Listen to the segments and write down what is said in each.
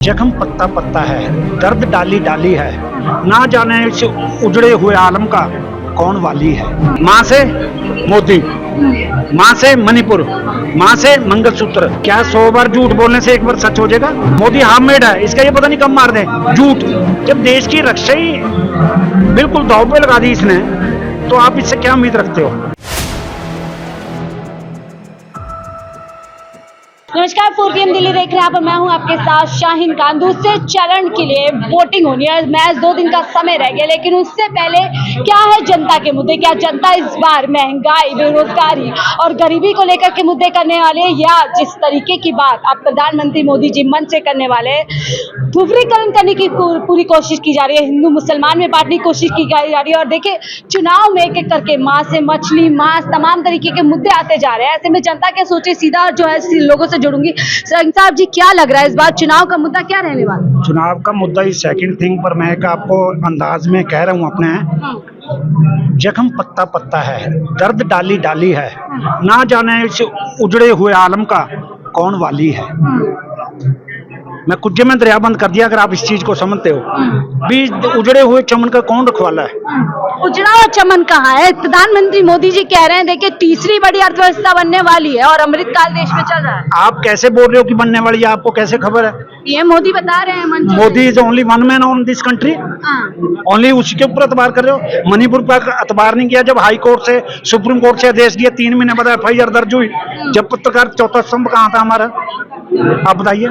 जख्म पत्ता पत्ता है, दर्द डाली डाली है, ना जाने इस उजड़े हुए आलम का कौन वाली है। माँ से मोदी, माँ से मणिपुर, माँ से मंगलसूत्र। क्या 100 बार झूठ बोलने से एक बार सच हो जाएगा? मोदी हाफ मेड है, इसका ये पता नहीं कब मार दे झूठ। जब देश की रक्षा ही बिल्कुल दांव पे लगा दी इसने, तो आप इससे क्या उम्मीद रखते हो? नमस्कार, 4PM दिल्ली देख रहे हैं आप और मैं हूं आपके साथ शाहीन खान। दूसरे चरण के लिए वोटिंग होनी है, मैच 2 दिन का समय रह गया, लेकिन उससे पहले क्या है जनता के मुद्दे? क्या जनता इस बार महंगाई, बेरोजगारी और गरीबी को लेकर के मुद्दे करने वाले, या जिस तरीके की बात अब प्रधानमंत्री मोदी जी मन से करने वाले, धुबरीकरण करने की पूरी कोशिश की जा रही है, हिंदू मुसलमान में बांटने की कोशिश की जा रही है। और देखिए, चुनाव में एक एक करके मांस से मछली, मांस, तमाम तरीके के मुद्दे आते जा रहे हैं। ऐसे में जनता क्या सोचे, सीधा जो है लोगों से जुड़ूंगी। सिंह साहब जी, क्या लग रहा है इस बार चुनाव का मुद्दा क्या रहने वाला? चुनाव का मुद्दा ही सेकंड थिंग पर मैं आपको अंदाज में कह रहा हूँ अपने। जख्म पत्ता पत्ता है, दर्द डाली डाली है, ना जाने इस उजड़े हुए आलम का कौन वाली है। मैं कुछ में दरिया बंद कर दिया अगर आप इस चीज को समझते हो। बीज उजड़े हुए चमन का कौन रखवाला है? उजड़ा हुआ चमन कहाँ है? प्रधानमंत्री मोदी जी कह रहे हैं, देखिए तीसरी बड़ी अर्थव्यवस्था बनने वाली है और अमृतकाल देश में चल रहा है। आप कैसे बोल रहे हो कि बनने वाली है? आपको कैसे खबर है? ये मोदी बता रहे हैं। Modi is only one man on this country. Only उसके ऊपर एतबार कर रहे हो? मणिपुर पर एतबार नहीं किया जब हाई कोर्ट से, सुप्रीम कोर्ट से आदेश दिया, 3 महीने बाद FIR दर्ज हुई। जब पत्रकार चौथा स्तंभ कहाँ था हमारा? आप बताइए।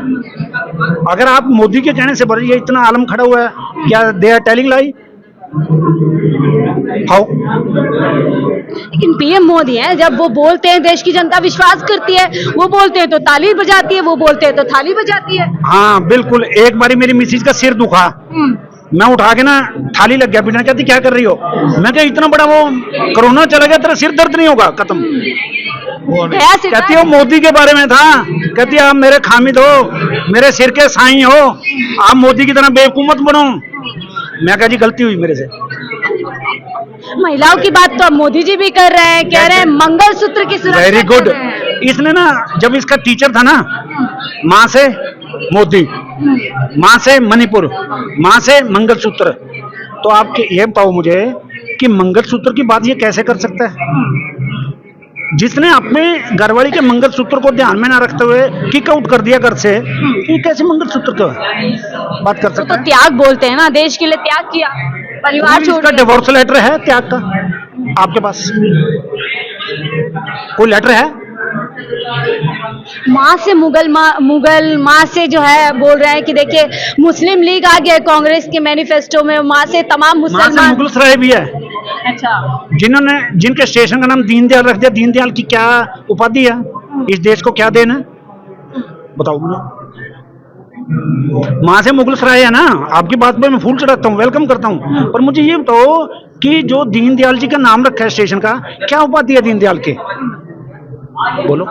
अगर आप मोदी के कहने से बोल रही है इतना आलम खड़ा हुआ है, क्या they are telling lie? How? लेकिन PM मोदी हैं, जब वो बोलते हैं देश की जनता विश्वास करती है, वो बोलते हैं तो ताली बजाती है, वो बोलते हैं तो थाली बजाती है। हाँ बिल्कुल। एक बारी मेरी मिसेज का सिर दुखा, मैं उठा के ना थाली लग गया पीटने। कहती क्या कर रही हो? मैं क्या इतना बड़ा वो कोरोना चला गया, तेरा सिर दर्द नहीं होगा? खत्म। कहती हो मोदी के बारे में था, कहती आप मेरे खामिद हो, मेरे सिर के साईं हो, आप मोदी की तरह बेवकूफ मत बनो। मैं कहा जी गलती हुई मेरे से। महिलाओं की बात तो अब मोदी जी भी कर रहे हैं, कह रहे हैं मंगलसूत्र की सुरक्षा। Very good. इसने ना, जब इसका टीचर था ना, माँ से मोदी, माँ से मणिपुर, माँ से मंगलसूत्र, तो आप ये बताओ मुझे कि मंगलसूत्र की बात ये कैसे कर सकता है? जिसने अपने घरवाली के मंगलसूत्र को ध्यान में ना रखते हुए किक आउट कर दिया घर से, ये कैसे मंगलसूत्र का बात कर सकता है? तो त्याग बोलते हैं ना, देश के लिए त्याग किया, परिवार छोड़ दिया। डिवोर्स लेटर है त्याग का आपके पास? कोई लेटर है? माँ से मुगल माँ से जो है बोल रहे हैं कि देखिए मुस्लिम लीग आ गया कांग्रेस के मैनिफेस्टो में, माँ से तमाम मुसलमान। मुगल सराय भी है। अच्छा। जिनके स्टेशन का नाम दीनदयाल रख दिया। दीनदयाल की क्या उपाधि है? इस देश को क्या देना? बताओ मुझे। माँ से मुगल सराय है ना, आपकी बात पे मैं फूल चढ़ाता हूँ, वेलकम करता हूँ, पर मुझे ये बताओ कि जो दीनदयाल जी का नाम रखा है स्टेशन का, क्या उपाधि है दीनदयाल के? बोलो।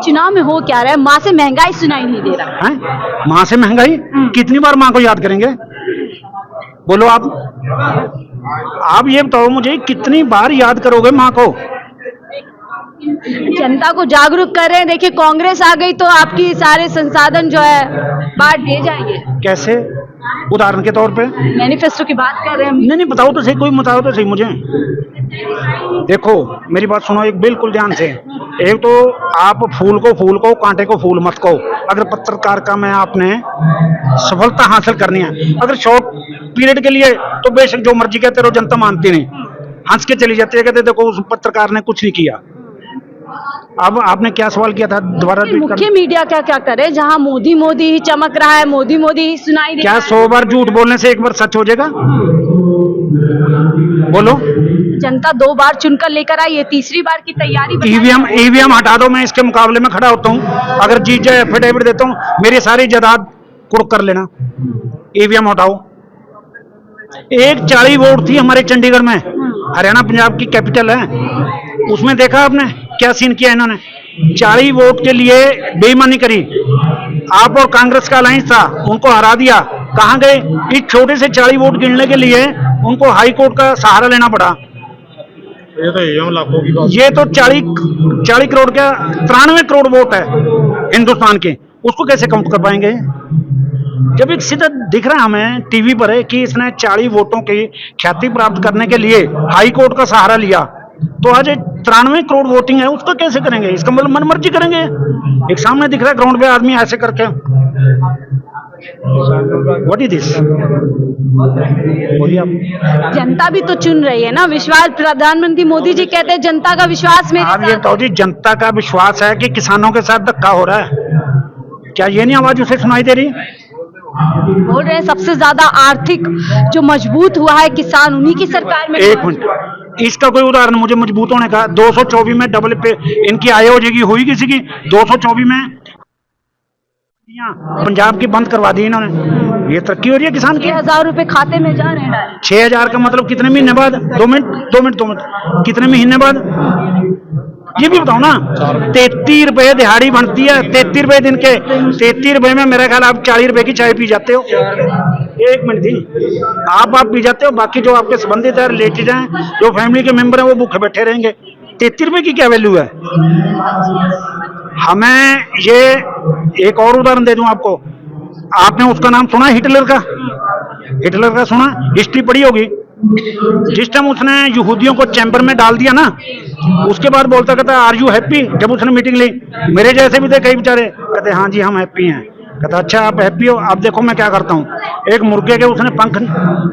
चुनाव में हो क्या रहा है? माँ से महंगाई सुनाई नहीं दे रहा है। माँ से महंगाई? कितनी बार माँ को याद करेंगे? बोलो आप ये बताओ मुझे, कितनी बार याद करोगे माँ को? जनता को जागरूक कर रहे हैं। देखिए कांग्रेस आ गई तो आपकी सारे संसाधन जो है बांट दिए जाएंगे। कैसे? उदाहरण के तौर पे मैनिफेस्टो की बात कर रहे हैं। नहीं बताओ तो सही, कोई बताओ तो सही मुझे। देखो मेरी बात सुनो एक बिल्कुल ध्यान से। एक तो आप फूल को कांटे को फूल मत कहो। अगर पत्रकार का में आपने सफलता हासिल करनी है, अगर शॉर्ट पीरियड के लिए, तो बेशक जो मर्जी कहते रहो, जनता मानती नहीं, हंस के चली जाती है, कहते देखो उस पत्रकार ने कुछ नहीं किया। अब आपने क्या सवाल किया था? दोबारा मुख्य मीडिया क्या क्या करे, जहां मोदी मोदी ही चमक रहा है, मोदी मोदी ही सुनाई दे रहा है। क्या 100 बार झूठ बोलने से एक बार सच हो जाएगा? बोलो। जनता 2 बार चुनकर लेकर आई है, तीसरी बार की तैयारी। ईवीएम हटा दो, मैं इसके मुकाबले में खड़ा होता हूँ। अगर जीत जाए एफिडेविट देता हूँ, मेरी सारी जायदाद कुर्क कर लेना। ईवीएम हटाओ। एक 40 वोट थी हमारे चंडीगढ़ में, हरियाणा पंजाब की कैपिटल है, उसमें देखा आपने क्या सीन किया इन्होंने? 40 वोट के लिए बेईमानी करी। आप और कांग्रेस का अलायंस था, उनको हरा दिया। कहां गए? इस छोटे से 40 वोट गिनने के लिए उनको हाई कोर्ट का सहारा लेना पड़ा। ये तो लाखों की बात। ये तो 40 करोड़ का 93 करोड़ वोट है हिंदुस्तान के, उसको कैसे काउंट कर पाएंगे? जब एक सीधा दिख रहा है हमें टीवी पर है कि इसने 40 वोटों की ख्याति प्राप्त करने के लिए हाई कोर्ट का सहारा लिया, तो आज 93 करोड़ वोटिंग है, उसका कैसे करेंगे? इसका मतलब मनमर्जी करेंगे। एक सामने दिख रहा है ग्राउंड पे आदमी ऐसे करके, व्हाट इज दिस? बोलिए आप। जनता भी तो चुन रही है ना, विश्वास प्रधानमंत्री मोदी जी कहते हैं जनता का विश्वास मेरे आप ये साथ। बताओ जी, जनता का विश्वास है कि किसानों के साथ धक्का हो रहा है? क्या ये नहीं आवाज उसे सुनाई दे रही? बोल रहे हैं सबसे ज्यादा आर्थिक जो मजबूत हुआ है किसान, उन्हीं की सरकार में। एक मिनट, इसका कोई उदाहरण मुझे मजबूत होने का। 224 में डबल पे इनकी आय हो जाएगी, हुई किसी की? 224 में पंजाब की बंद करवा दी इन्होंने। ये तरक्की हो रही है किसान की? 6,000 रुपए खाते में जा रहे हैं। 6,000 का मतलब कितने महीने बाद? 2 मिनट, कितने महीने बाद ये भी बताओ ना। 33 रुपए दिहाड़ी बनती है, 33 रुपए दिन के। 33 रुपए में मेरा ख्याल आप 40 रुपए की चाय पी जाते हो। एक मिनट दी, आप पी जाते हो, बाकी जो आपके संबंधित है, रिलेटेड हैं, जो फैमिली के मेंबर हैं, वो भूखे बैठे रहेंगे। 33 रुपए की क्या वैल्यू है? हमें ये एक और उदाहरण दे दूं आपको। आपने उसका नाम सुना, हिटलर का? हिटलर का सुना, हिस्ट्री पढ़ी होगी। जिस टाइम उसने यहूदियों को चैम्बर में डाल दिया ना, उसके बाद बोलता कहता आर यू हैप्पी? जब उसने मीटिंग ली, मेरे जैसे भी थे कई बेचारे, कहते हाँ जी हम हैप्पी हैं। कहता अच्छा आप हैप्पी हो, अब देखो मैं क्या करता हूँ। एक मुर्गे के उसने पंख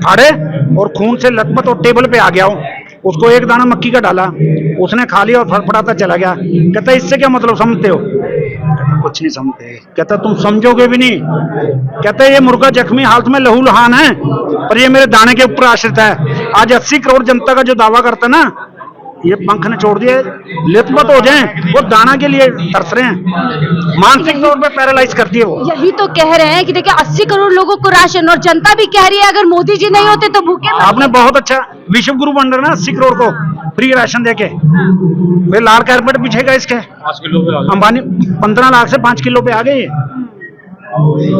फाड़े और खून से लथपथ और टेबल पे आ गया हो, उसको एक दाना मक्की का डाला, उसने खा लिया और फड़फड़ाता चला गया। कहता इससे क्या मतलब समझते हो? कहता कुछ नहीं समझते। कहता तुम समझोगे भी नहीं। कहता ये मुर्गा जख्मी हालत में लहूलुहान है, पर ये मेरे दाने के ऊपर आश्रित है। आज 80 करोड़ जनता का जो दावा करता है ना, ये पंख ने छोड़ दिए, लथपथ हो जाएं, वो दाना के लिए तरस रहे हैं, मानसिक तौर पे पैरालाइज करती है वो। यही तो कह रहे हैं कि देखिए 80 करोड़ लोगों को राशन, और जनता भी कह रही है अगर मोदी जी नहीं होते तो भूखे मरते। आपने बहुत अच्छा विश्व गुरु बन रहा ना, 80 करोड़ को फ्री राशन देके। वे लाल कारपेट बिछेगा इसके। 5 किलो पे अंबानी 15 लाख से 5 किलो पे आ गए।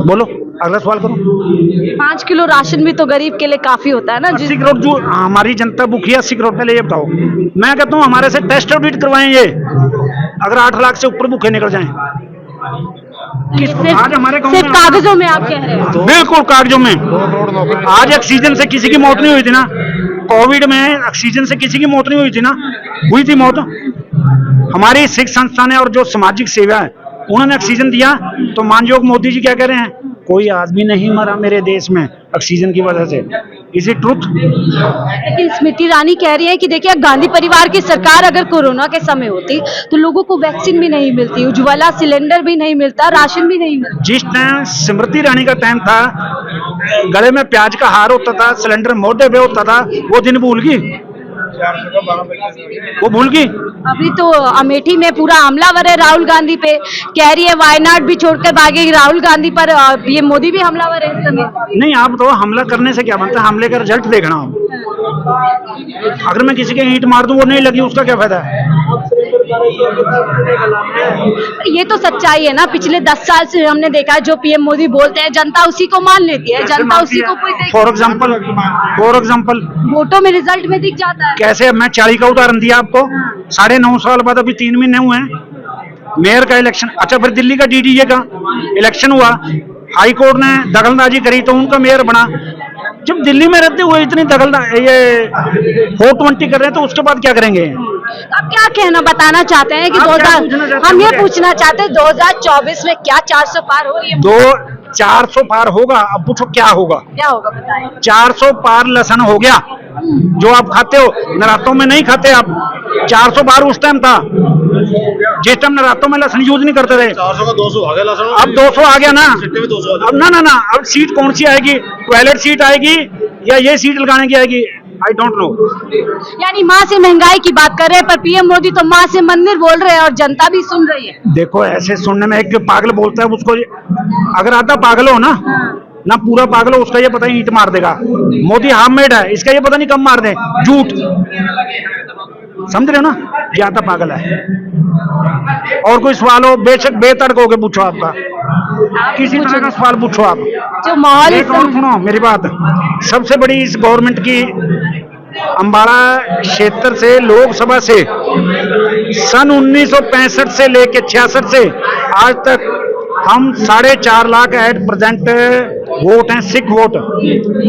बोलो अगला सवाल करो। 5 किलो राशन भी तो गरीब के लिए काफी होता है ना। 80 करोड़ जो हमारी जनता भूखी है, 80 करोड़। पहले ये बताओ, मैं कहता हूँ हमारे से टेस्ट ऑडिट करवाएं ये, अगर 8 लाख से ऊपर भूखे निकल जाएं। आज हमारे गांव सिर्फ में कागजों में आप कह रहे हैं? बिल्कुल कागजों में। 2 करोड़ नौकरी। आज ऑक्सीजन से किसी की मौत नहीं हुई थी ना, कोविड में ऑक्सीजन से किसी की मौत नहीं हुई थी ना, हुई थी मौत। हमारी सिख संस्था ने और जो सामाजिक सेवा है उन्होंने ऑक्सीजन दिया, तो मानयोग मोदी जी क्या कह रहे हैं, कोई आदमी नहीं मरा मेरे देश में ऑक्सीजन की वजह से। Is it truth? लेकिन स्मृति ईरानी कह रही है कि देखिए गांधी परिवार की सरकार अगर कोरोना के समय होती तो लोगों को वैक्सीन भी नहीं मिलती, उज्ज्वला सिलेंडर भी नहीं मिलता, राशन भी नहीं मिलता। जिस टाइम स्मृति ईरानी का टाइम था, गले में प्याज का हार होता था, सिलेंडर मोढे पे होता था, वो दिन भूल गई? वो भूल गई? अभी तो अमेठी में पूरा हमलावर है राहुल गांधी पे, कह रही है वायनाड भी छोड़कर भागेगी राहुल गांधी पर, ये मोदी भी हमलावर है इस समय। नहीं, आप तो हमला करने से क्या बनता है, हमले का रिजल्ट देखना हो। अगर मैं किसी के ईंट मार दूं वो नहीं लगी, उसका क्या फायदा है? ये तो सच्चाई है ना, पिछले 10 साल से हमने देखा है जो पीएम मोदी बोलते हैं जनता उसी को मान लेती है, जनता उसी को फॉर एग्जाम्पल वोटों में रिजल्ट में दिख जाता है। कैसे? मैं 40 का उदाहरण दिया आपको, 9.5 साल बाद अभी 3 महीने हुए हैं मेयर का इलेक्शन। अच्छा, फिर दिल्ली का डीडीए का इलेक्शन हुआ, हाई कोर्ट ने दखलंदाजी करी तो उनका मेयर बना। जब दिल्ली में रहते हुए इतनी दखलंदाजी, ये 420 कर रहे हैं, तो उसके बाद क्या करेंगे? आप क्या कहना बताना चाहते हैं कि हम ये पूछना चाहते हैं 2024 में क्या 400 पार हो रही है? 400 पार होगा। अब पूछो क्या होगा? क्या होगा बताएं। 400 पार लहसुन हो गया, जो आप खाते हो, नरातों में नहीं खाते आप। 400 पार उस टाइम था जिस टाइम नरातों में लहसुन यूज नहीं करते थे। 400 का 200 आ गया लहसुन। अब 200 आ गया ना। सिट्टे में 200 आ गया। अब ना अब सीट कौन सी आएगी? टॉयलेट सीट आएगी या ये सीट लगाने की आएगी? I don't know. यानी माँ से महंगाई की बात कर रहे हैं, पर पीएम मोदी तो माँ से मंदिर बोल रहे हैं और जनता भी सुन रही है। देखो, ऐसे सुनने में एक पागल बोलता है, उसको अगर आधा पागल हो ना पूरा पागल हो, उसका ये पता नहीं ईंट मार देगा। मोदी हाफ मेड है, इसका ये पता नहीं कब मार दे। झूठ, समझ रहे हो ना? ये आता पागल है। और कोई सवाल हो, बेशक बेतड़क होके पूछो, आपका किसी तरह का सवाल पूछो आप। जो माहौल एक और सुनो मेरी बात, सबसे बड़ी इस गवर्नमेंट की अंबाला क्षेत्र से, लोकसभा से सन 1965 से लेके 66 से आज तक हम 4.5 लाख एट प्रेजेंट वोट हैं, सिख वोट।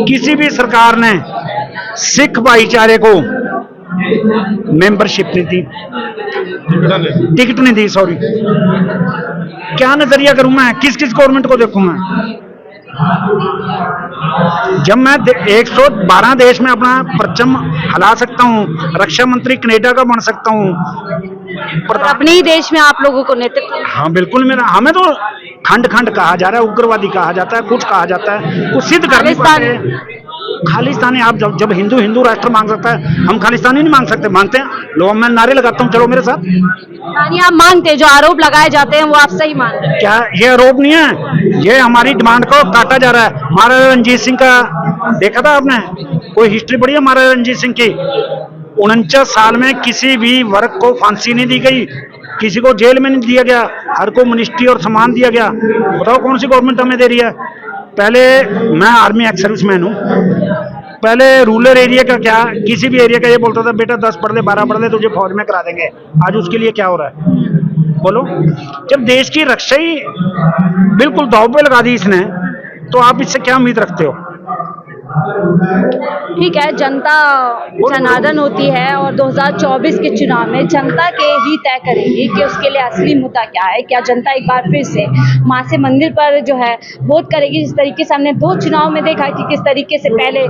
किसी भी सरकार ने सिख भाईचारे को मेंबरशिप नहीं दी, टिकट नहीं दी, सॉरी। क्या नजरिया करूं मैं, किस किस गवर्नमेंट को देखूं मैं? जब मैं 112 देश में अपना परचम हला सकता हूं, रक्षा मंत्री कनाडा का बन सकता हूं, और अपने ही देश में आप लोगों को नेतृत्व, हाँ बिल्कुल, मेरा, हमें तो खंड खंड कहा जा रहा है, उग्रवादी कहा जाता है, कुछ कहा जाता है, कुछ सिद्ध करने खालिस्तानी। खालिस्तानी। आप जब हिंदू हिंदू राष्ट्र मांग सकता है, हम खालिस्तानी नहीं मांग सकते? मांगते हैं लोग, मैं नारे लगाता हूँ, चलो मेरे साथ। यानी आप मांगते हैं, जो आरोप लगाए जाते हैं वो आप सही मानते हैं? क्या ये आरोप नहीं है, ये हमारी डिमांड को काटा जा रहा है। महाराजा रंजीत सिंह का देखा था आपने? कोई हिस्ट्री पढ़ी है महाराजा रंजीत सिंह की? 49 साल में किसी भी वर्ग को फांसी नहीं दी गई, किसी को जेल में नहीं दिया गया, हर को मिनिस्ट्री और सम्मान दिया गया। बताओ कौन सी गवर्नमेंट हमें दे रही है? पहले, मैं आर्मी एक्स सर्विसमैन हूँ, पहले रूरल एरिया का क्या, किसी भी एरिया का ये बोलता था बेटा 10 पढ़ ले 12 पढ़ ले तुझे फौज में करा देंगे। आज उसके लिए क्या हो रहा है बोलो? जब देश की रक्षा ही बिल्कुल दांव पे लगा दी इसने, तो आप इससे क्या उम्मीद रखते हो? ठीक है, जनता जनार्दन होती है और 2024 के चुनाव में जनता के ही तय करेगी कि उसके लिए असली मुद्दा क्या है। क्या जनता एक बार फिर से मां से मंदिर पर जो है वोट करेगी? जिस तरीके से हमने 2 चुनाव में देखा कि किस तरीके से पहले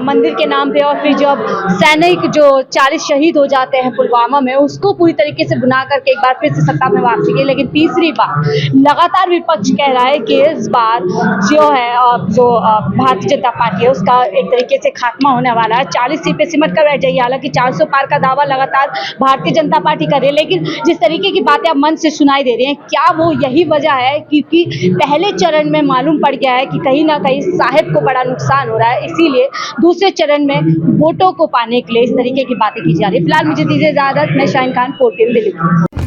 मंदिर के नाम पे, और फिर जब सैनिक जो 40 शहीद हो जाते हैं पुलवामा में, उसको पूरी तरीके से बुना करके एक बार फिर से सत्ता में वापसी की। लेकिन तीसरी बार लगातार विपक्ष कह रहा है कि इस बार जो है जो भारतीय जनता पार्टी है उसका एक तरीके से खात्मा होने वाला है, 40 सीट पे सिमट कर बैठ जाएगी। हालांकि 400 पार का दावा लगातार भारतीय जनता पार्टी कर रही है, लेकिन जिस तरीके की बातें अब मन से सुनाई दे रही हैं, क्या वो यही वजह है? क्योंकि पहले चरण में मालूम पड़ गया है कि कहीं ना कहीं साहिब को बड़ा नुकसान हो रहा है, इसीलिए दूसरे चरण में वोटों को पाने के लिए इस तरीके की बातें की जा रही है। फिलहाल मुझे दीजिए इजाजत, मैं शाहीन खान, 4PM दिल्ली।